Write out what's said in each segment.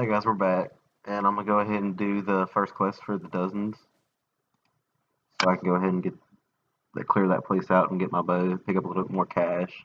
Hey guys, we're back, and I'm gonna go ahead and do the first quest for the dozens, so I can go ahead and clear that place out and get my bow, pick up a little bit more cash,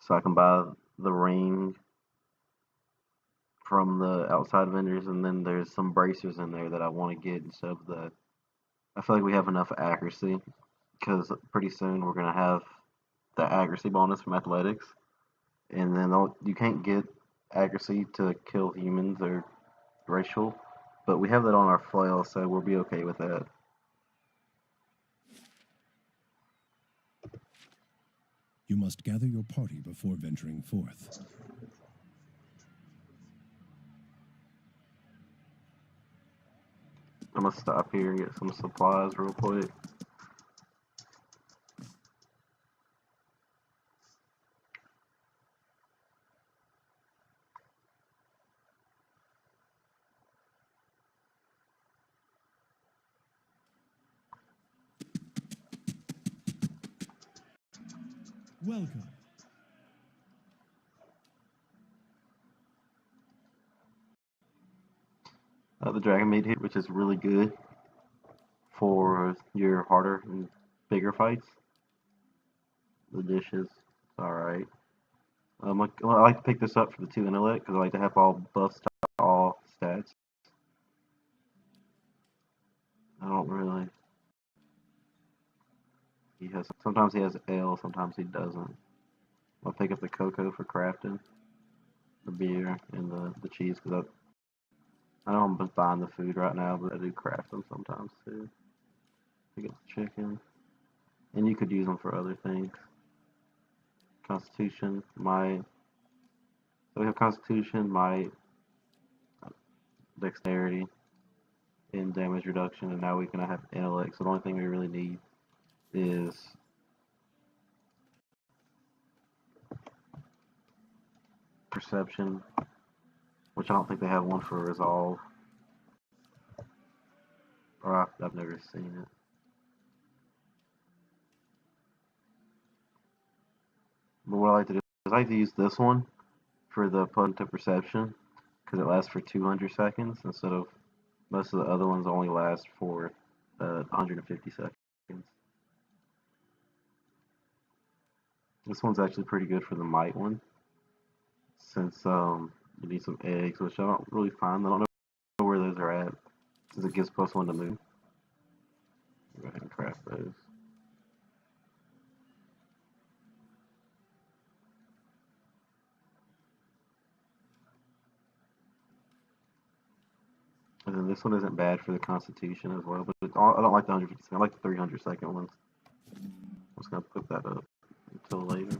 so I can buy the ring from the outside vendors, and then there's some bracers in there that I want to get instead of the. I feel like we have enough accuracy because pretty soon we're gonna have the accuracy bonus from athletics, and then you can't get accuracy to kill humans or racial, but we have that on our flail, so we'll be okay with that. You must gather your party before venturing forth. I'm gonna stop here and get some supplies real quick. Welcome. The dragon meat here, which is really good for your harder and bigger fights. The dishes, alright. I like to pick this up for the 2 intellect because I like to have all buffs to all stats. I don't really. Sometimes he has ale, sometimes he doesn't. I'll pick up the cocoa for crafting, the beer, and the cheese because I know I'm just buying the food right now, but I do craft them sometimes too. Pick up the chicken, and you could use them for other things. Constitution, might. So we have Constitution, might, Dexterity, and damage reduction, and now we can have intellect. So the only thing we really need is perception, which I don't think they have one for resolve, or I've never seen it. But what I like to do is I like to use this one for the potent perception because it lasts for 200 seconds instead of most of the other ones only last for 150 seconds. This one's actually pretty good for the might one since you need some eggs, which I don't really find. I don't know where those are at since it gives +1 to move. Go ahead and craft those. And then this one isn't bad for the Constitution as well, but I don't like the 150 second. I like the 300 second ones. I'm just gonna put that up until later.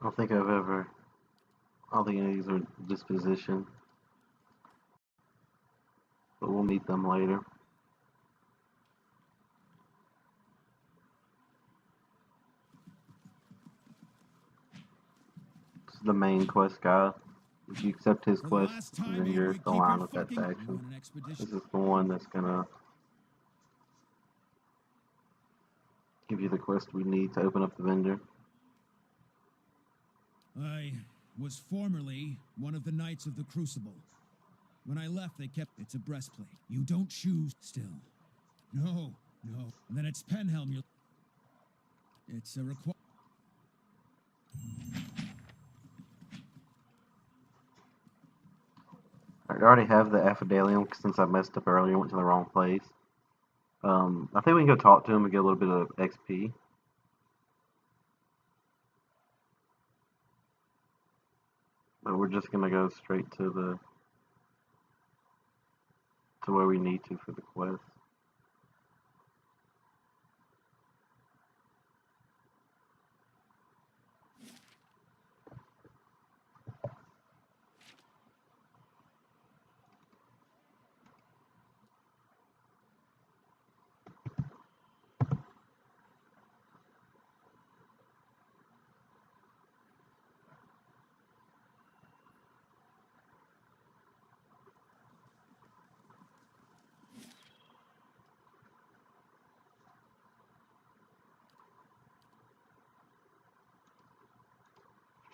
I don't think I've ever. I don't think any of these are disposition, but we'll meet them later. This is the main quest guy. If you accept his For the quest, last time, then you you're keep aligned your with that fucking- You faction. want an expedition? This is the one that's gonna give you the quest we need to open up the vendor. I was formerly one of the Knights of the Crucible. When I left, they kept... It's a breastplate. You don't choose still. No. And then it's Penhelm. It's a requirement. I already have the Affidalium since I messed up earlier and went to the wrong place. I think we can go talk to him and get a little bit of XP. But we're just gonna go straight to where we need to for the quest.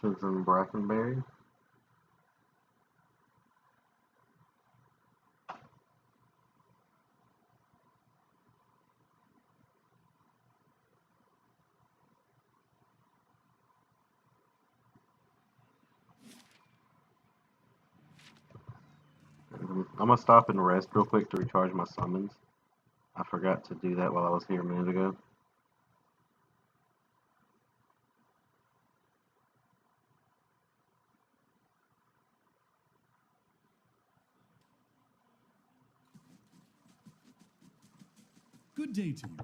It's in Brackenberry. I'm gonna stop and rest real quick to recharge my summons. I forgot to do that while I was here a minute ago. Good day to you.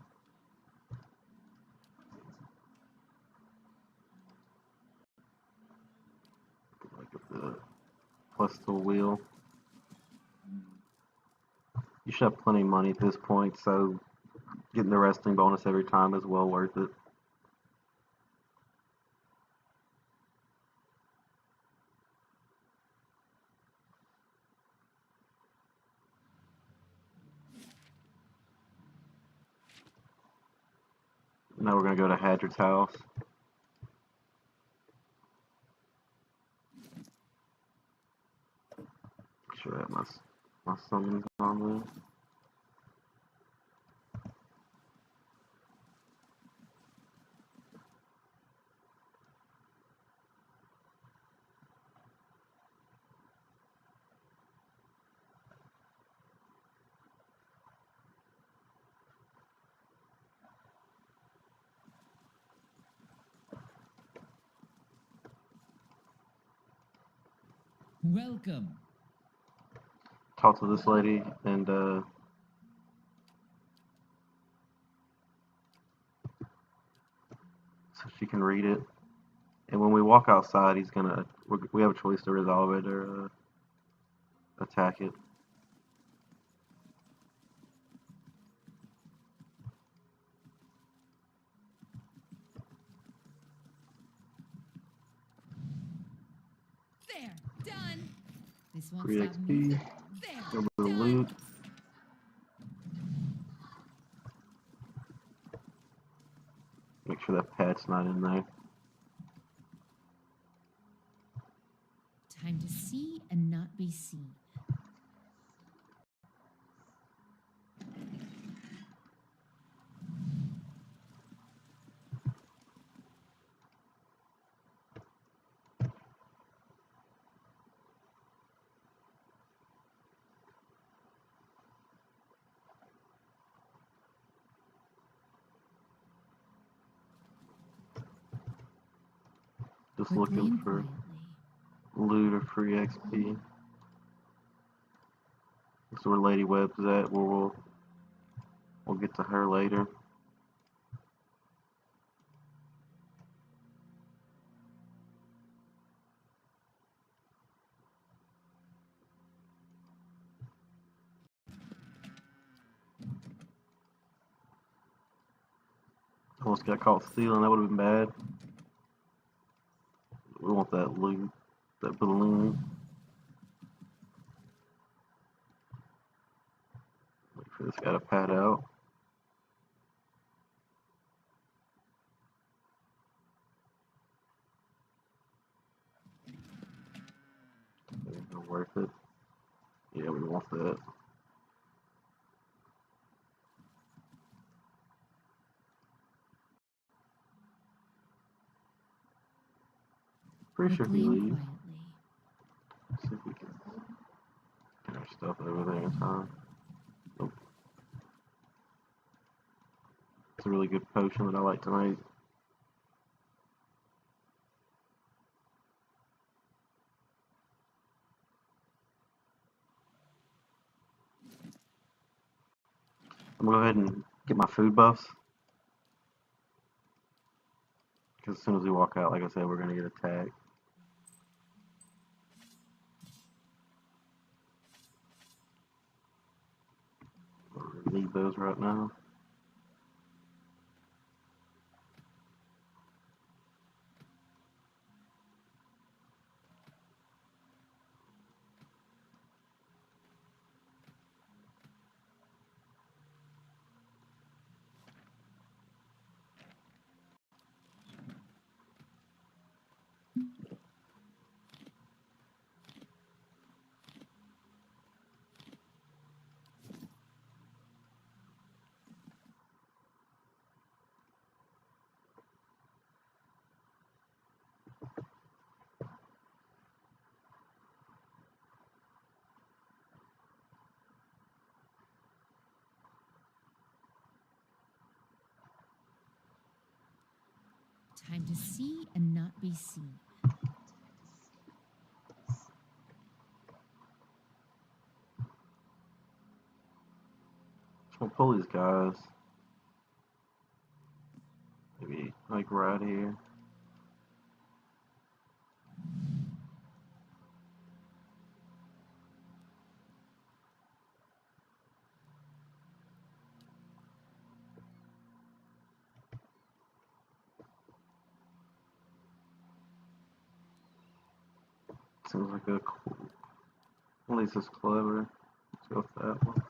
Look at the plus the wheel. You should have plenty of money at this point, so getting the resting bonus every time is well worth it. Now we're gonna go to Hadrian's house. Make sure I have my summons on there. Welcome. Talk to this lady and so she can read it. And when we walk outside, we have a choice to resolve it or attack it. There, done. This won't Free stop me. XP, There, a little bit of done. loot. Make sure that pet's not in there. Time to see and not be seen. Just Quickly looking and for quietly. loot or free XP. This is where Lady Webb's at. Where we'll get to her later. Almost got caught stealing. That would have been bad. We want that loot, that balloon. Wait for this guy to pad out. Not worth it. Yeah, we want that. Pretty sure Quickly he and leaves. quietly. Let's see if we can get our stuff over there in time. Nope. It's a really good potion that I like tonight. I'm gonna go ahead and get my food buffs. Because as soon as we walk out, like I said, we're gonna get attacked. We need those right now. Time to see and not be seen. Just gonna pull these guys. Maybe like right here. Seems like a cool. At least it's clever. Let's go with that one.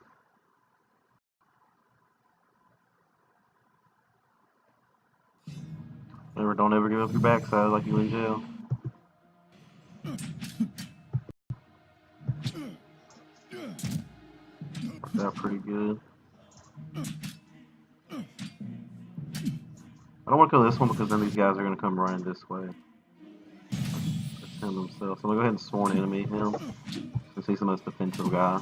Don't ever give up your backside like you in jail. Worked out pretty good. I don't want to kill this one because then these guys are going to come running this way. That's him himself. So I'm going to go ahead and sworn enemy him since he's the most defensive guy.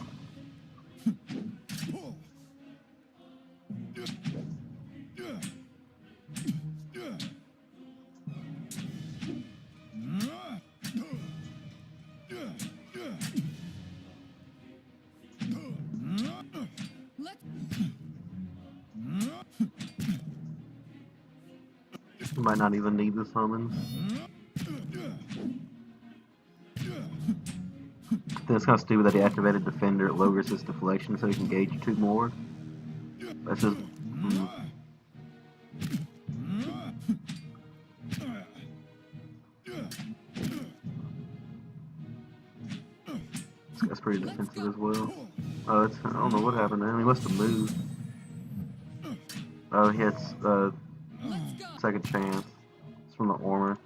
You might not even need the summons. Then it's kind of stupid that he activated Defender. It lowers his deflection so he can gauge 2 more. That's just. This guy's pretty defensive as well. Oh, it's, I don't know what happened to him. He must have moved. Oh, he had second chance. It's from the armor.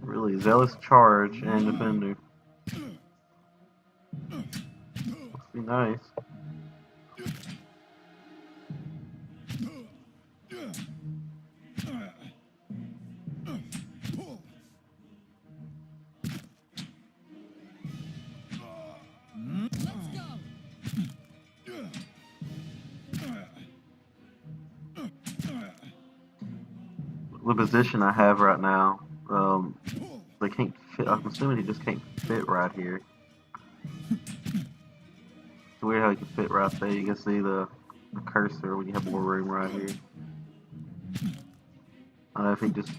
Really zealous charge and defender. Must be nice. The position I have right now, they can't fit. I'm assuming he just can't fit right here. It's weird how he can fit right there. You can see the cursor when you have more room right here. I don't know if he just,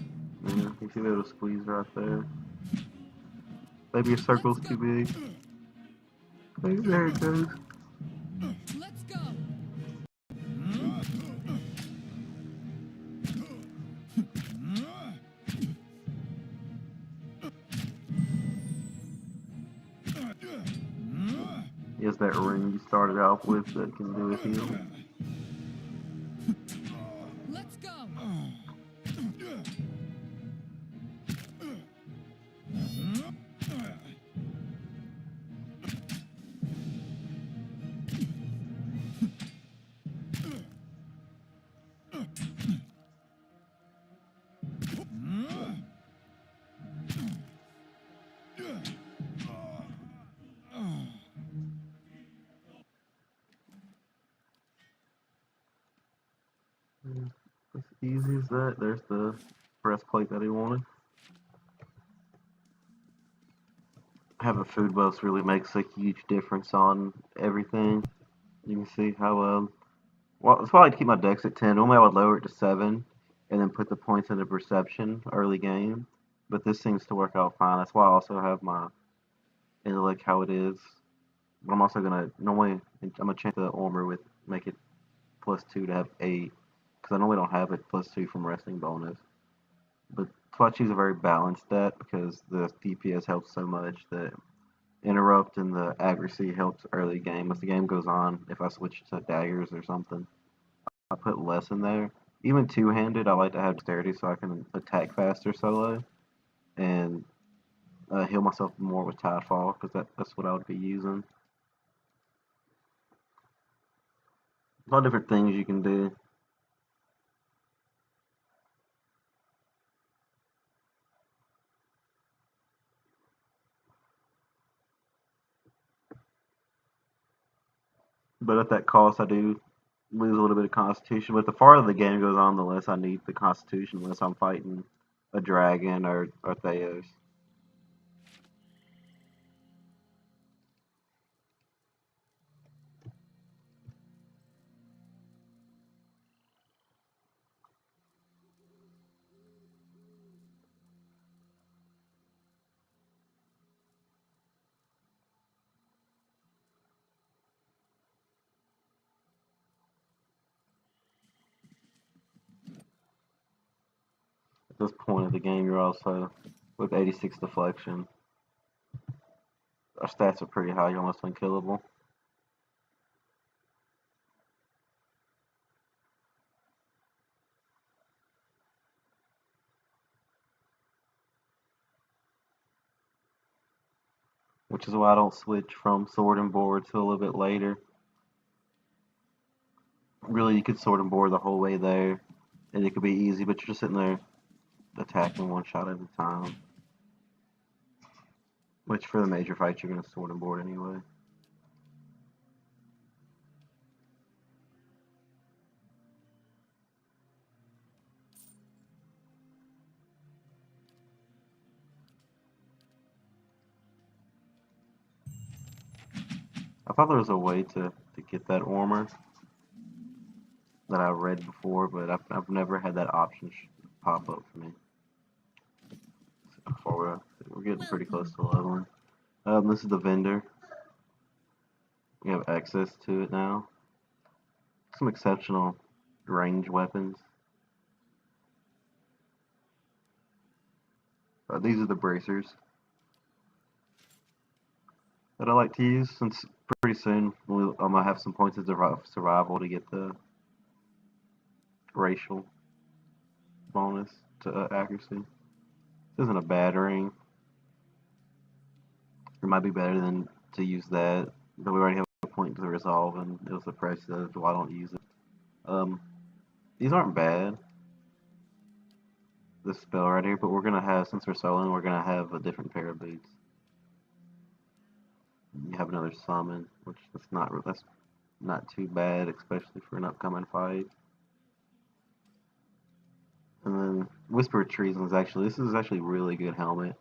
yeah, he should be able to squeeze right there. Maybe your circle's too big. Maybe there it goes. that ring you started out with that can do a heal. Let's go. As easy as that. There's the breastplate that he wanted. Having food buffs really makes a huge difference on everything. You can see how well, that's why I like to keep my dex at 10. Normally I would lower it to 7 and then put the points into perception early game. But this seems to work out fine. That's why I also have my intellect how it is. But I'm also gonna I'm gonna change the armor with make it +2 to have 8. Because I normally don't have it +2 from resting bonus. But that's why I choose a very balanced stat because the DPS helps so much that interrupt and the accuracy helps early game. As the game goes on, if I switch to daggers or something, I put less in there. Even two-handed, I like to have dexterity so I can attack faster solo and heal myself more with Tidefall because that's what I would be using. A lot of different things you can do. But at that cost, I do lose a little bit of Constitution. But the farther the game goes on, the less I need the Constitution, unless I'm fighting a dragon or Theos. At this point of the game, you're also with 86 deflection. Our stats are pretty high. You're almost unkillable. Which is why I don't switch from sword and board till a little bit later. Really, you could sword and board the whole way there, and it could be easy, but you're just sitting there attacking one shot at a time. Which for the major fights, you're going to sword and board anyway. I thought there was a way to get that armor that I read before, but I've never had that option pop up for me. Before we're getting pretty close to leveling. This is the vendor. We have access to it now. Some exceptional range weapons. These are the bracers that I like to use since pretty soon I'm gonna have some points of survival to get the racial bonus to accuracy. This isn't a bad ring. It might be better than to use that, but we already have a point to resolve, and it was the price of why I don't use it. These aren't bad. This spell right here, but we're gonna have, since we're soloing, we're gonna have a different pair of boots. You have another summon, which that's not too bad, especially for an upcoming fight. And then Whispered Treason is actually, this is actually a really good helmet.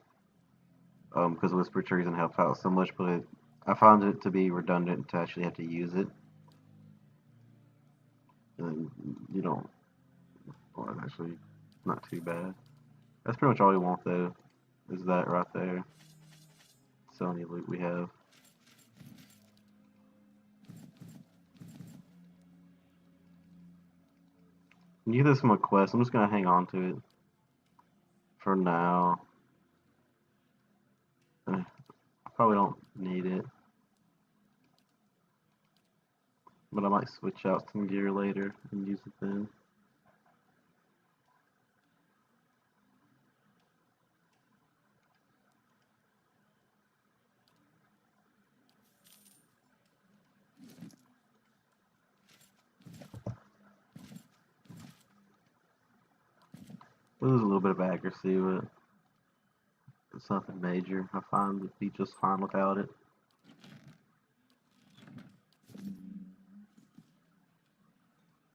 Because Whispered Treason helps out so much, but I found it to be redundant to actually have to use it. And you don't, well, it's actually not too bad. That's pretty much all we want though, is that right there. It's the only loot we have. You get this from a quest, I'm just gonna hang on to it for now. I probably don't need it. But I might switch out some gear later and use it then. Lose a little bit of accuracy, but it's nothing major. I find it'd be just fine without it.